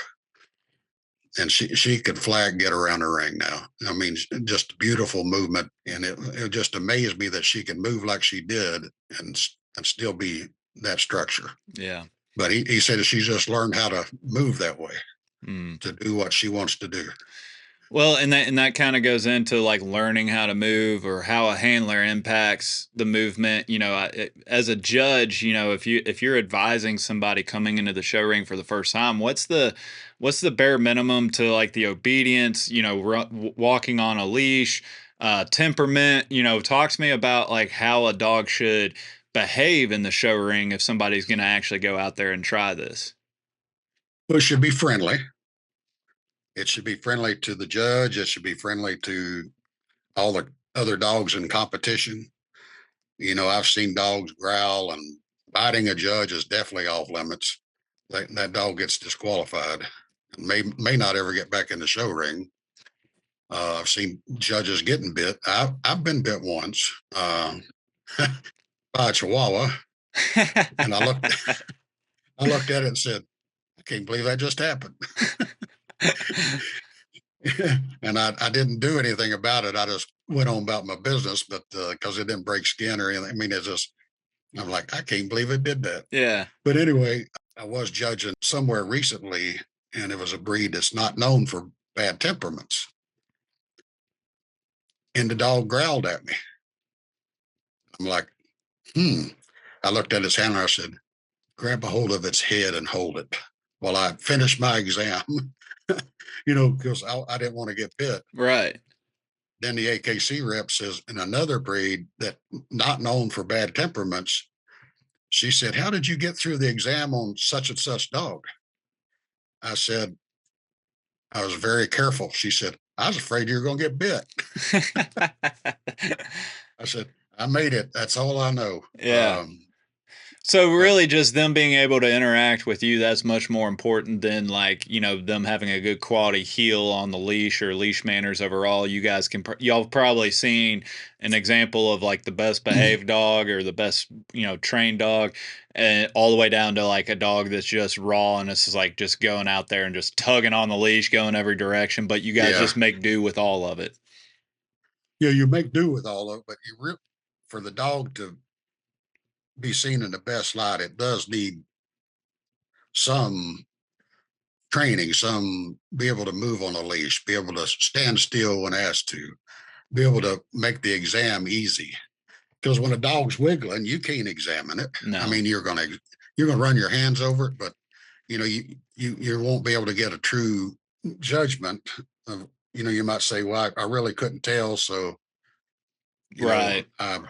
And she could flag get around the ring now. I mean, just beautiful movement. And it just amazed me that she can move like she did and still be that structure. Yeah. But he said she just learned how to move that way Mm. to do what she wants to do. Well, and that kind of goes into like learning how to move or how a handler impacts the movement. As a judge, if you're advising somebody coming into the show ring for the first time, what's the bare minimum to like the obedience? Walking on a leash, temperament. Talk to me about like how a dog should behave in the show ring if somebody's going to actually go out there and try this. Well, it should be friendly. It should be friendly to the judge. It should be friendly to all the other dogs in competition. I've seen dogs growl, and biting a judge is definitely off limits. That dog gets disqualified. May not ever get back in the show ring. I've seen judges getting bit. I've been bit once by a Chihuahua, and I looked at it and said, "I can't believe that just happened." And I didn't do anything about it. I just went on about my business, but because it didn't break skin or anything. I mean, it's just I'm like, I can't believe it did that. Yeah. But anyway, I was judging somewhere recently, and it was a breed that's not known for bad temperaments. And the dog growled at me. I'm like, hmm. I looked at his handler. I said, grab a hold of its head and hold it while I finish my exam, because I didn't want to get bit. Right. Then the AKC rep says, in another breed that not known for bad temperaments, she said, how did you get through the exam on such and such dog? I said, I was very careful. She said, I was afraid you were going to get bit. I said, I made it. That's all I know. Yeah. Um, So but really just them being able to interact with you, that's much more important than like, them having a good quality heel on the leash or leash manners overall. You guys y'all have probably seen an example of like the best behaved dog or the best, trained dog, and all the way down to like a dog that's just raw and it's just like just going out there and just tugging on the leash, going every direction, but you guys yeah, just make do with all of it. you make do with all of it, but for the dog to be seen in the best light, it does need some training, some be able to move on a leash, be able to stand still when asked to, be able to make the exam easy. Because when a dog's wiggling, you can't examine it. I No. mean, you're gonna run your hands over it, but you won't be able to get a true judgment of, you might say, well, I really couldn't tell, so you know Right. I'm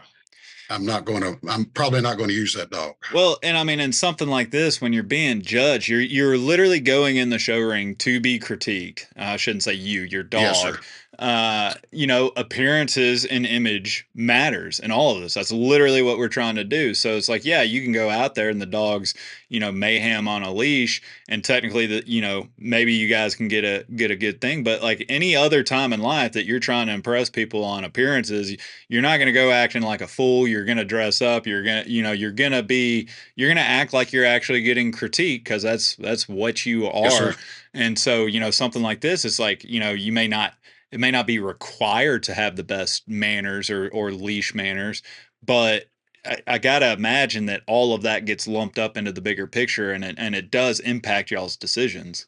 I'm probably not going to use that dog. Well, and I mean, in something like this, when you're being judged, you're literally going in the show ring to be critiqued. I shouldn't say you, your Yes, sir. dog. Appearances and image matters in all of this. That's literally what we're trying to do. So it's like, yeah, you can go out there and the dog's, mayhem on a leash, and technically maybe you guys can get a good thing. But like any other time in life that you're trying to impress people on appearances, you're not going to go acting like a fool. You're going to dress up. You're going to act like you're actually getting critique because that's what you Yes, sir. are. And so, something like this, it's like, it may not be required to have the best manners or leash manners, but I gotta imagine that all of that gets lumped up into the bigger picture, and it does impact y'all's decisions.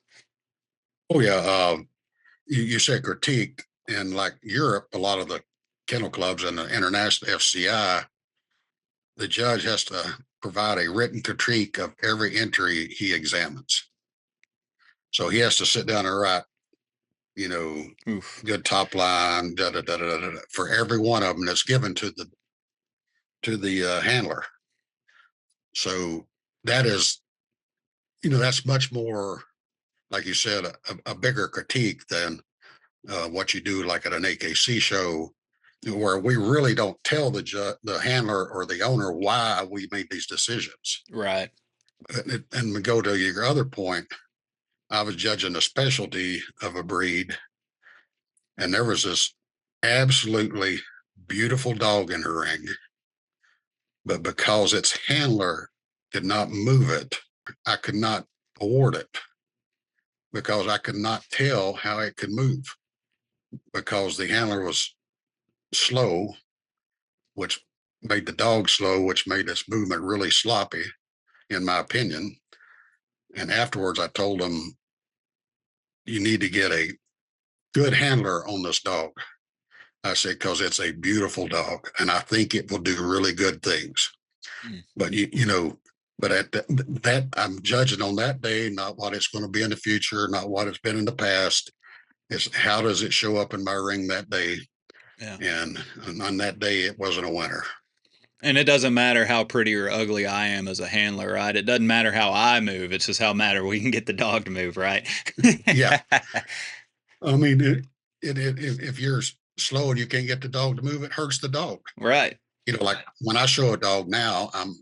Oh yeah. You say critique, in like Europe, a lot of the kennel clubs and the international FCI, the judge has to provide a written critique of every entry he examines. So he has to sit down and write, you know, Oof. good top line, da, da, da, da, da, da, for every one of them that's given to the handler. So that is, that's much more, like you said, a bigger critique than what you do like at an AKC show, where we really don't tell the handler or the owner why we made these decisions. Right. And we go to your other point. I was judging the specialty of a breed, and there was this absolutely beautiful dog in the ring, but because its handler did not move it, I could not award it because I could not tell how it could move because the handler was slow, which made the dog slow, which made its movement really sloppy, in my opinion. And afterwards, I told him, you need to get a good handler on this dog. I said, because it's a beautiful dog and I think it will do really good things. Mm. But, but at that, I'm judging on that day, not what it's going to be in the future, not what it's been in the past. It's how does it show up in my ring that day? Yeah. And on that day, it wasn't a winner. And it doesn't matter how pretty or ugly I am as a handler, right? It doesn't matter how I move. It's just how matter we can get the dog to move, right? Yeah. I mean, if you're slow and you can't get the dog to move, it hurts the dog. Right. Like when I show a dog now, I'm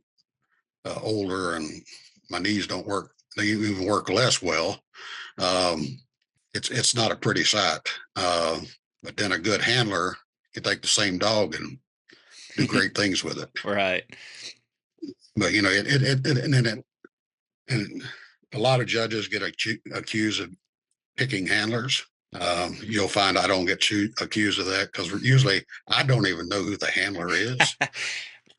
older and my knees don't work. They even work less well. Um, it's not a pretty sight. But then a good handler can take the same dog and do great things with it. Right. But and a lot of judges get accused of picking handlers. You'll find I don't get accused of that because usually I don't even know who the handler is.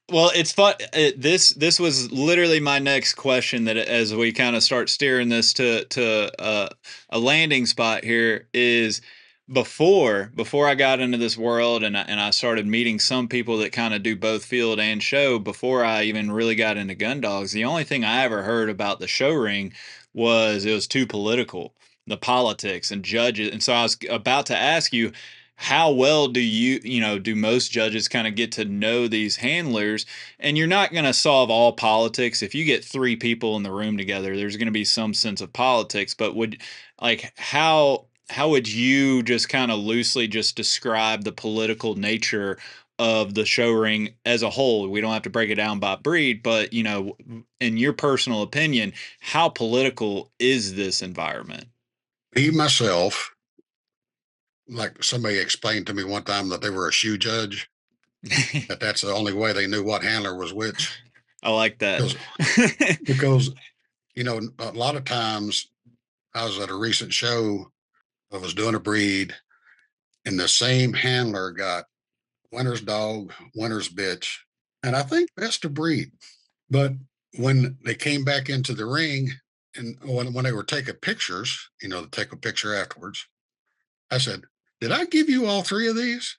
Well, it's fun. This was literally my next question. That as we kind of start steering this to a landing spot here is before I got into this world and I started meeting some people that kind of do both field and show. Before I even really got into gun dogs, the only thing I ever heard about the show ring was it was too political, the politics and judges. And so I was about to ask you, how well do do most judges kind of get to know these handlers? And you're not going to solve all politics. If you get three people in the room together, there's going to be some sense of politics. But how would you just kind of loosely just describe the political nature of the show ring as a whole? We don't have to break it down by breed, but in your personal opinion, how political is this environment? Me, myself, like somebody explained to me one time that they were a shoe judge, that's the only way they knew what handler was which. I like that. Because, because, a lot of times I was at a recent show, I was doing a breed, and the same handler got winner's dog, winner's bitch, and I think best of breed. But when they came back into the ring and when they were taking pictures, to take a picture afterwards, I said, did I give you all three of these?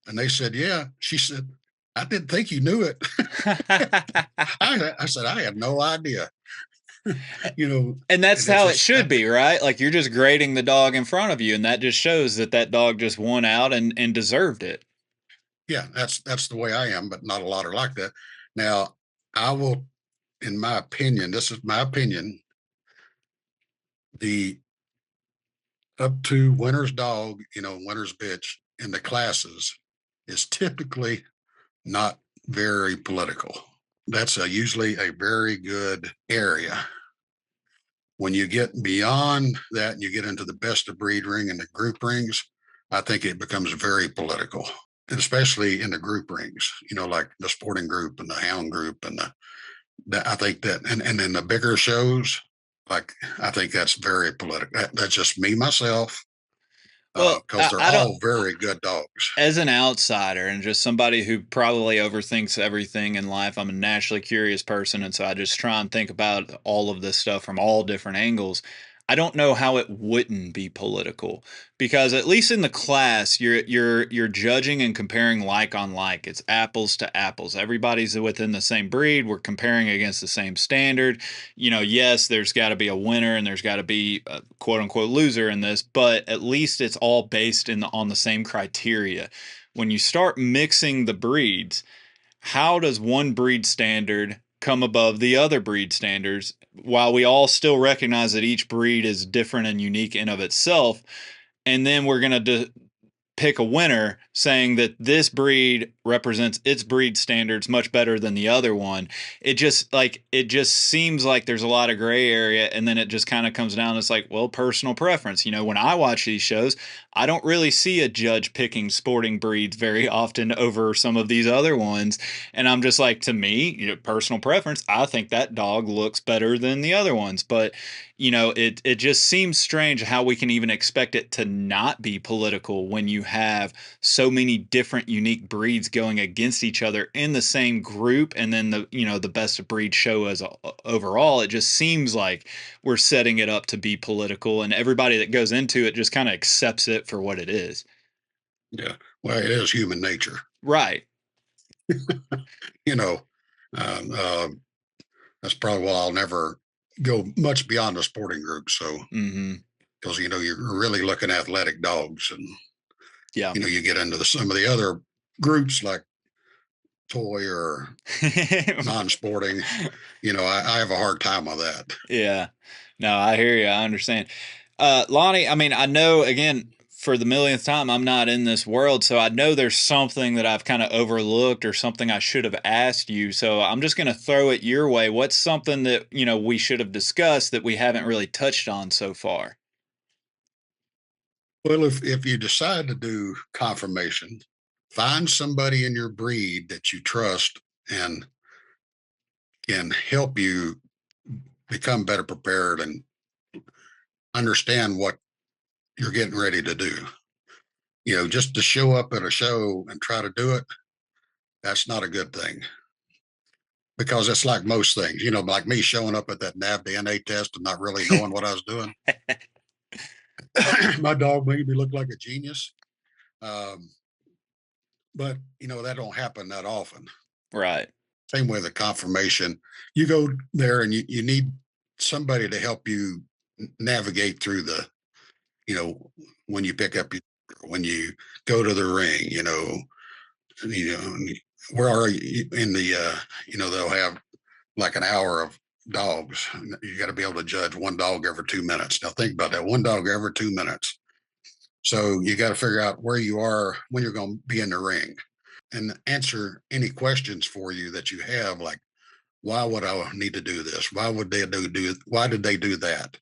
And they said, yeah. She said, I didn't think you knew it. I said, I had no idea. And that's It's how it just, should be, right? Like you're just grading the dog in front of you, and that just shows that that dog just won out and deserved it. yeah, that's the way I am, but not a lot are like that. Now, I will, in my opinion, this is my opinion, the up to winner's dog, winner's bitch in the classes is typically not very political. That's usually a very good area. When you get beyond that and you get into the best of breed ring and the group rings, I think it becomes very political, especially in the group rings, like the sporting group and the hound group. And I think that, and then the bigger shows, like, I think that's very political. That's just me, myself, Well, because they're I don't. all very good dogs. As an outsider and just somebody who probably overthinks everything in life, I'm a naturally curious person, and so I just try and think about all of this stuff from all different angles. I don't know how it wouldn't be political because at least in the class, you're judging and comparing like on like. It's apples to apples. Everybody's within the same breed. We're comparing against the same standard. Yes, there's got to be a winner and there's got to be a quote unquote loser in this, but at least it's all based on the same criteria. When you start mixing the breeds, how does one breed standard come above the other breed standards while we all still recognize that each breed is different and unique in of itself? And then we're going to pick a winner saying that this breed represents its breed standards much better than the other one. It just seems like there's a lot of gray area, and then it just kind of comes down, it's like, well, personal preference. When I watch these shows, I don't really see a judge picking sporting breeds very often over some of these other ones, and I'm just like, to me, personal preference, I think that dog looks better than the other ones. But it just seems strange how we can even expect it to not be political when you have so many different unique breeds going against each other in the same group, and then the best of breed show as overall. It just seems like we're setting it up to be political, and everybody that goes into it just kind of accepts it for what it is. Yeah. Well, it is human nature. Right. You know, um, uh, that's probably why I'll never go much beyond the sporting group. So, Hmm. because you're really looking at athletic dogs, and Yeah. you get into some of the other groups like toy or non-sporting. I have a hard time with that. Yeah. No, I hear you. I understand. Lonnie, I mean, I know, again, for the millionth time, I'm not in this world, so I know there's something that I've kind of overlooked or something I should have asked you. So I'm just going to throw it your way. What's something that, we should have discussed that we haven't really touched on so far? Well, if you decide to do confirmation, find somebody in your breed that you trust and can help you become better prepared and understand what you're getting ready to do. Just to show up at a show and try to do it, that's not a good thing, because it's like most things, like me showing up at that NAV DNA test and not really knowing what I was doing. My dog made me look like a genius. Um, but that don't happen that often. Right. Same way the confirmation, you go there and you need somebody to help you navigate through you know, when you pick up, when you go to the ring, you know, where are you in they'll have like an hour of dogs. You got to be able to judge one dog every 2 minutes. Now think about that, one dog every 2 minutes. So you got to figure out where you are when you're going to be in the ring and answer any questions for you that you have, like, why would I need to do this? Why would they why did they do that?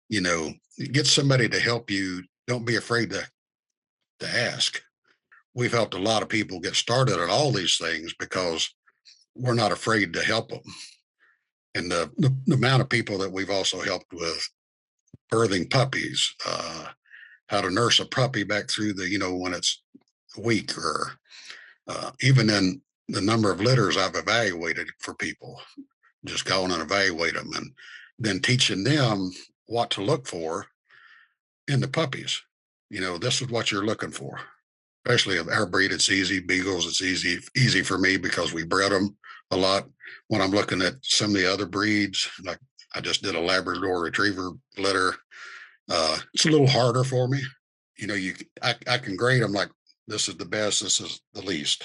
You know, get somebody to help you. Don't be afraid to ask. We've helped a lot of people get started at all these things because we're not afraid to help them. And the amount of people that we've also helped with birthing puppies, how to nurse a puppy back through when it's weak, or even in the number of litters I've evaluated for people, just go on and evaluate them, and then teaching them what to look for in the puppies. This is what you're looking for. Especially of our breed, it's easy. Beagles, it's easy for me because we bred them a lot. When I'm looking at some of the other breeds, like I just did a Labrador Retriever litter, it's a little harder for me. I can grade them like, this is the best, this is the least.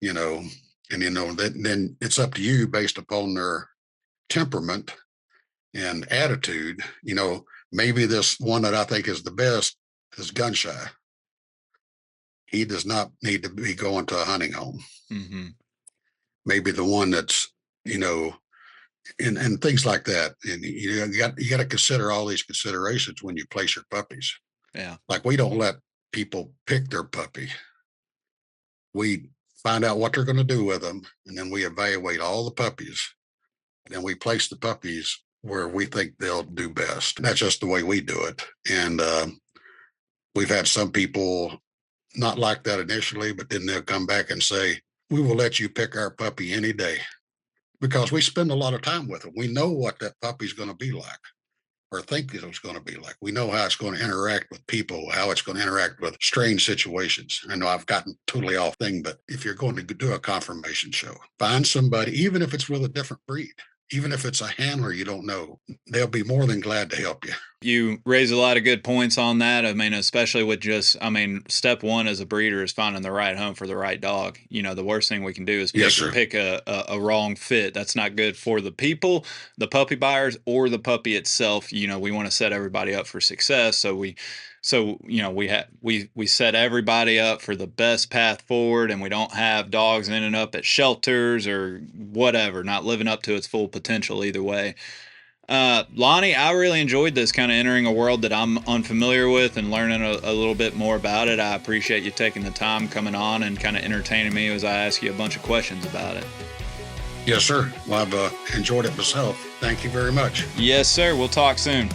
You know, and then it's up to you based upon their temperament and attitude. Maybe this one that I think is the best is gun shy. He does not need to be going to a hunting home. Hmm. Maybe the one that's, you know, and things like that. And you got to consider all these considerations when you place your puppies. Yeah. Like, we don't let people pick their puppy. We find out what they're going to do with them, and then we evaluate all the puppies, and then we place the puppies where we think they'll do best. That's just the way we do it. And we've had some people not like that initially, but then they'll come back and say, we will let you pick our puppy any day, because we spend a lot of time with them. We know what that puppy's going to be like, or think it's going to be like. We know how it's going to interact with people, how it's going to interact with strange situations. I know I've gotten totally off thing, but if you're going to do a confirmation show, find somebody, even if it's with a different breed, even if it's a handler you don't know, they'll be more than glad to help you. You raise a lot of good points on that. I mean, especially with step one as a breeder is finding the right home for the right dog. The worst thing we can do is Yes, sir. pick a wrong fit. That's not good for the people, the puppy buyers, or the puppy itself. We want to set everybody up for success. So So, we set everybody up for the best path forward, and we don't have dogs ending up at shelters or whatever, not living up to its full potential either way. Lonnie, I really enjoyed this, kind of entering a world that I'm unfamiliar with and learning a little bit more about it. I appreciate you taking the time coming on and kind of entertaining me as I ask you a bunch of questions about it. Yes, sir. Well, I've enjoyed it myself. Thank you very much. Yes, sir. We'll talk soon.